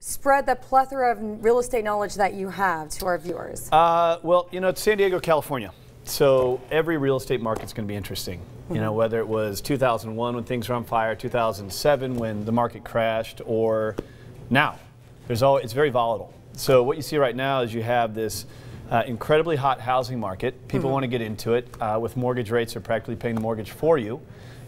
Spread the plethora of real estate knowledge that you have to our viewers. Well, you know, it's San Diego, California. So every real estate market's going to be interesting. You know, whether it was 2001 when things were on fire, 2007 when the market crashed, or now. It's very volatile. So what you see right now is you have this incredibly hot housing market. People want to get into it. With mortgage rates, they're practically paying the mortgage for you.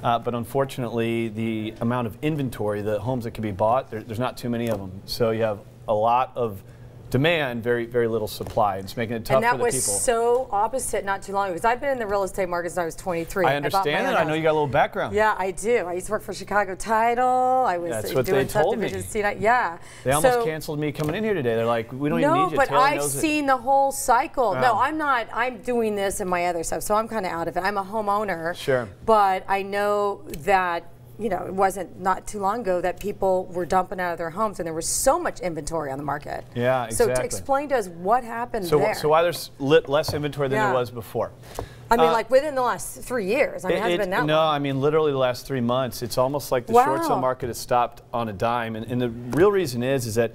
But unfortunately, the amount of inventory, the homes that can be bought, there's not too many of them. So you have a lot of demand, very little supply. It's making it tough for the people. And that was so opposite not too long ago, because I've been in the real estate market since I was 23. I understand that. I know you got a little background. Yeah, I do. I used to work for Chicago Title. I was That's what they told me. Yeah. They almost canceled me coming in here today. They're like, we don't even need you. No, but I've seen the whole cycle. No, I'm not. I'm doing this and my other stuff, so I'm kind of out of it. I'm a homeowner. Sure. But I know that, you know, it wasn't not too long ago that people were dumping out of their homes and there was so much inventory on the market. Yeah, exactly. So to explain to us what happened there. So why there's less inventory than there was before? I mean, like within the last 3 years. I mean, it hasn't been that long. No, I mean, literally the last 3 months. It's almost like the short sale market has stopped on a dime. And the real reason is that,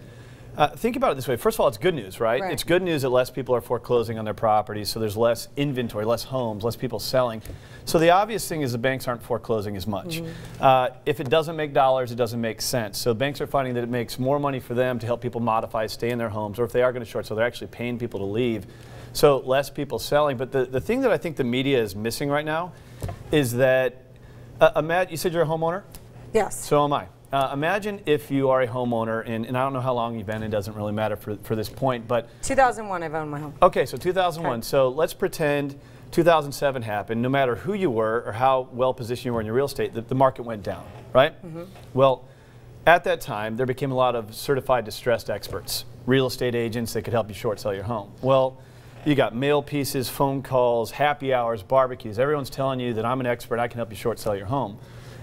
think about it this way. First of all, it's good news, right? It's good news that less people are foreclosing on their properties, so there's less inventory, less homes, less people selling. So the obvious thing is the banks aren't foreclosing as much. If it doesn't make dollars, it doesn't make sense. So banks are finding that it makes more money for them to help people modify, stay in their homes, or if they are going to short, so they're actually paying people to leave. So less people selling. But the thing that I think the media is missing right now is that, Matt, you said you're a homeowner? Yes. So am I. Imagine if you are a homeowner, and I don't know how long you've been, it doesn't really matter for this point, but 2001 I've owned my home. Okay, so 2001. Okay. So let's pretend 2007 happened. No matter who you were or how well positioned you were in your real estate, the market went down, right? Well, at that time, there became a lot of certified distressed experts, real estate agents that could help you short sell your home. Well, you got mail pieces, phone calls, happy hours, barbecues. Everyone's telling you that I'm an expert, I can help you short sell your home.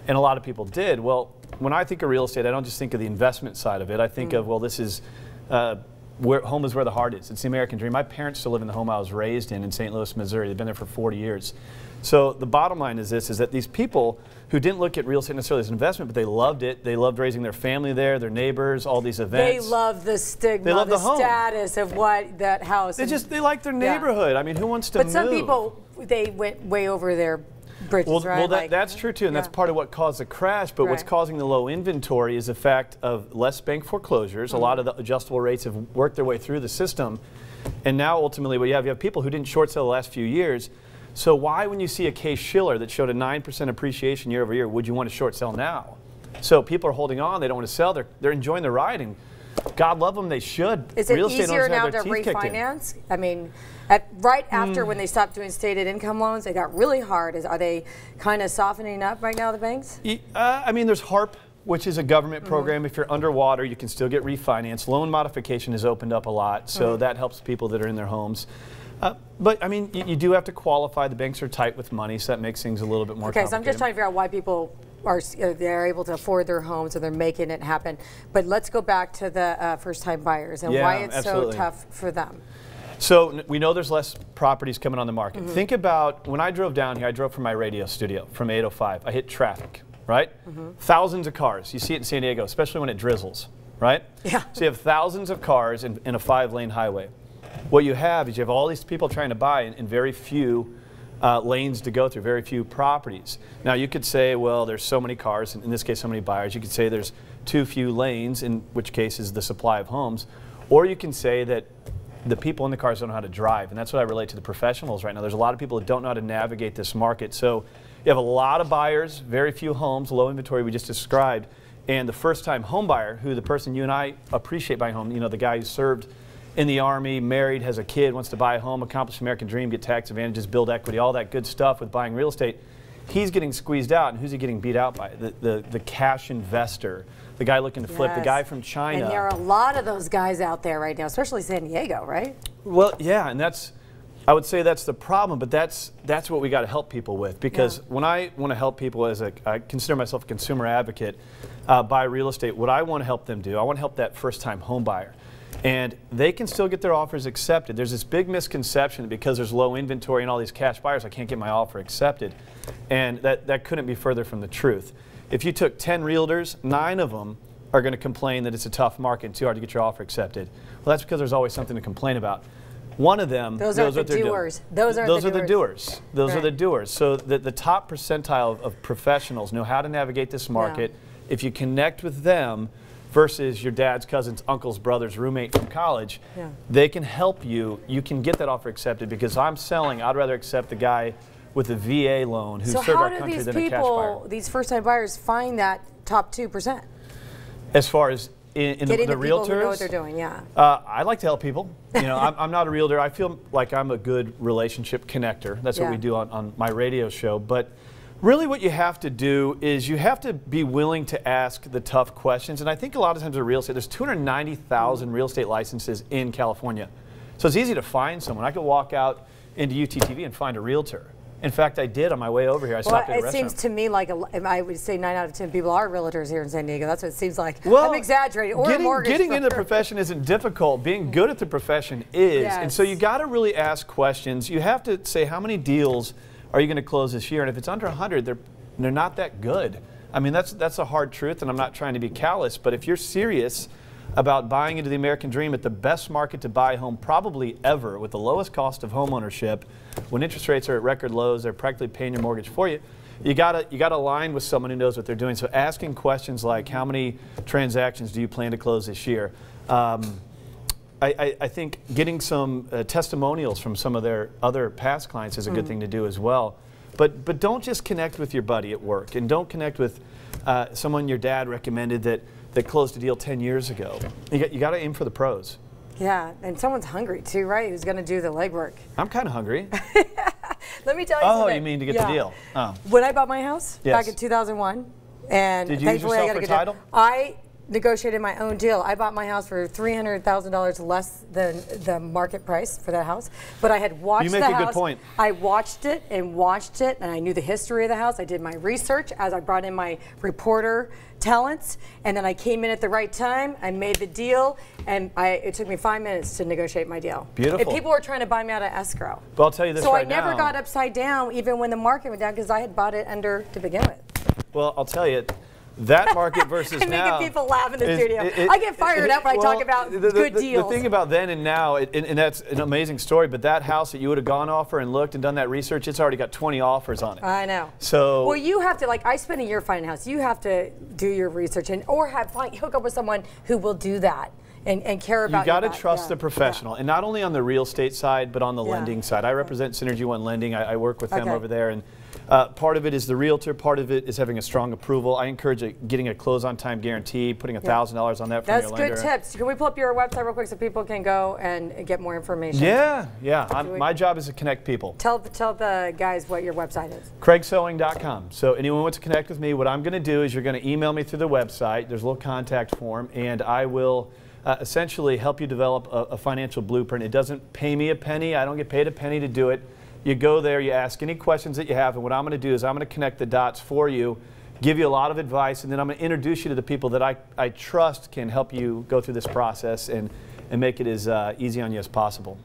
And a lot of people did. Well, when I think of real estate, I don't just think of the investment side of it. I think of, well, this is home is where the heart is. It's the American dream. My parents still live in the home I was raised in St. Louis, Missouri. They've been there for 40 years. So the bottom line is this, is that these people who didn't look at real estate necessarily as an investment, but they loved it. They loved raising their family there, their neighbors, all these events. They love the stigma, they love the status of what that house. They like their neighborhood. I mean, who wants to move? But some people, they went way over their bridges, right? Well, that's true too, and that's part of what caused the crash. But what's causing the low inventory is the fact of less bank foreclosures. A lot of the adjustable rates have worked their way through the system, and now ultimately, what you have people who didn't short sell the last few years. So why, when you see a case Schiller that showed a 9% appreciation year over year, would you want to short sell now? So people are holding on; they don't want to sell. They're enjoying the ride, and God love them, they should. Is it easier now to refinance? I mean, right after when they stopped doing stated income loans, they got really hard. Are they kind of softening up right now, the banks? I mean, there's HARP, which is a government program. If you're underwater, you can still get refinanced. Loan modification has opened up a lot, so that helps people that are in their homes. But I mean, you do have to qualify. The banks are tight with money, so that makes things a little bit more complicated. So I'm just trying to figure out why people they're able to afford their homes, or they're making it happen. But let's go back to the first-time buyers and why it's so tough for them. So we know there's less properties coming on the market. Think about when I drove down here. I drove from my radio studio from 805. I hit traffic, right? Thousands of cars. You see it in San Diego, especially when it drizzles, right? Yeah. So you have thousands of cars in a 5-lane highway. What you have is you have all these people trying to buy in very few lanes to go through, very few properties. Now you could say, well, there's so many cars, in this case so many buyers. You could say there's too few lanes, in which case is the supply of homes. Or you can say that the people in the cars don't know how to drive, and that's what I relate to the professionals right now. There's a lot of people that don't know how to navigate this market. So you have a lot of buyers, very few homes, low inventory we just described, and the first-time home buyer, who the person you and I appreciate buying home, you know, the guy who served in the Army, married, has a kid, wants to buy a home, accomplish the American dream, get tax advantages, build equity, all that good stuff with buying real estate. He's getting squeezed out, and who's he getting beat out by? The cash investor, the guy looking to flip, the guy from China. And there are a lot of those guys out there right now, especially San Diego, right? Well, yeah, and I would say that's the problem, but that's what we got to help people with, because when I want to help people, I consider myself a consumer advocate, buy real estate, what I want to help them do, I want to help that first-time home buyer. And they can still get their offers accepted. There's this big misconception that because there's low inventory and all these cash buyers, I can't get my offer accepted. And that couldn't be further from the truth. If you took 10 realtors, 9 of them are going to complain that it's a tough market and too hard to get your offer accepted. Well, that's because there's always something to complain about. One of them, those are the doers. Those are the doers. Those are the doers. So the top percentile of professionals know how to navigate this market. Yeah. If you connect with them versus your dad's cousin's uncle's brother's roommate from college, they can help you. You can get that offer accepted because I'm selling. I'd rather accept the guy with a VA loan who served our country than a cash buyer. So how do these first-time buyers find that top 2%? As far as in the realtors, people who know what they're doing, I like to help people. You know, I'm not a realtor. I feel like I'm a good relationship connector. That's what we do on my radio show. But really what you have to do is you have to be willing to ask the tough questions. And I think a lot of times in real estate, there's 290,000 real estate licenses in California. So it's easy to find someone. I could walk out into UTTV and find a realtor. In fact, I did on my way over here. I stopped at a restaurant. It seems to me like I would say 9 out of 10 people are realtors here in San Diego. That's what it seems like. Well, I'm exaggerating. Or getting into the profession isn't difficult. Being good at the profession is. Yes. And so you got to really ask questions. You have to say, how many deals are you going to close this year? And if it's under 100, they're not that good. I mean, that's a hard truth, and I'm not trying to be callous. But if you're serious about buying into the American dream at the best market to buy a home probably ever with the lowest cost of home ownership, when interest rates are at record lows, they're practically paying your mortgage for you. You gotta align with someone who knows what they're doing. So asking questions like, how many transactions do you plan to close this year? I think getting some testimonials from some of their other past clients is a good thing to do as well. But don't just connect with your buddy at work, and don't connect with someone your dad recommended that closed a deal 10 years ago. You got to aim for the pros. Yeah, and someone's hungry too, right? Who's going to do the legwork? I'm kind of hungry. Let me tell you something. Oh, you mean to get the deal? Oh. When I bought my house back in 2001, and did you use yourself for title? I negotiated my own deal. I bought my house for $300,000 less than the market price for that house. But I had watched the house. You make a good point. I watched it, and I knew the history of the house. I did my research as I brought in my reporter talents, and then I came in at the right time. I made the deal, and it took me 5 minutes to negotiate my deal. Beautiful. And people were trying to buy me out of escrow. But I'll tell you this right now. So I never got upside down, even when the market went down, because I had bought it under to begin with. Well, I'll tell you, that market versus I'm now. making people laugh in the studio. I get fired up when I talk about good deals. The thing about then and now, and that's an amazing story, but that house that you would have gone offer and looked and done that research, it's already got 20 offers on it. I know. So. Well, you have to, like, I spent a year finding a house. You have to do your research or hook up with someone who will do that. And care about you got to trust the professional, and not only on the real estate side, but on the lending side. I represent Synergy One Lending. I work with them over there, and part of it is the realtor. Part of it is having a strong approval. I encourage getting a close-on-time guarantee, putting $1,000 on that from your lender. That's good tips. Can we pull up your website real quick so people can go and get more information? Yeah. My job is to connect people. Tell the guys what your website is. CraigSewing.com. So anyone who wants to connect with me, what I'm going to do is you're going to email me through the website. There's a little contact form, and I will essentially help you develop a financial blueprint. It doesn't pay me a penny. I don't get paid a penny to do it. You go there, you ask any questions that you have, and what I'm going to do is I'm going to connect the dots for you, give you a lot of advice, and then I'm going to introduce you to the people that I trust can help you go through this process and make it as easy on you as possible.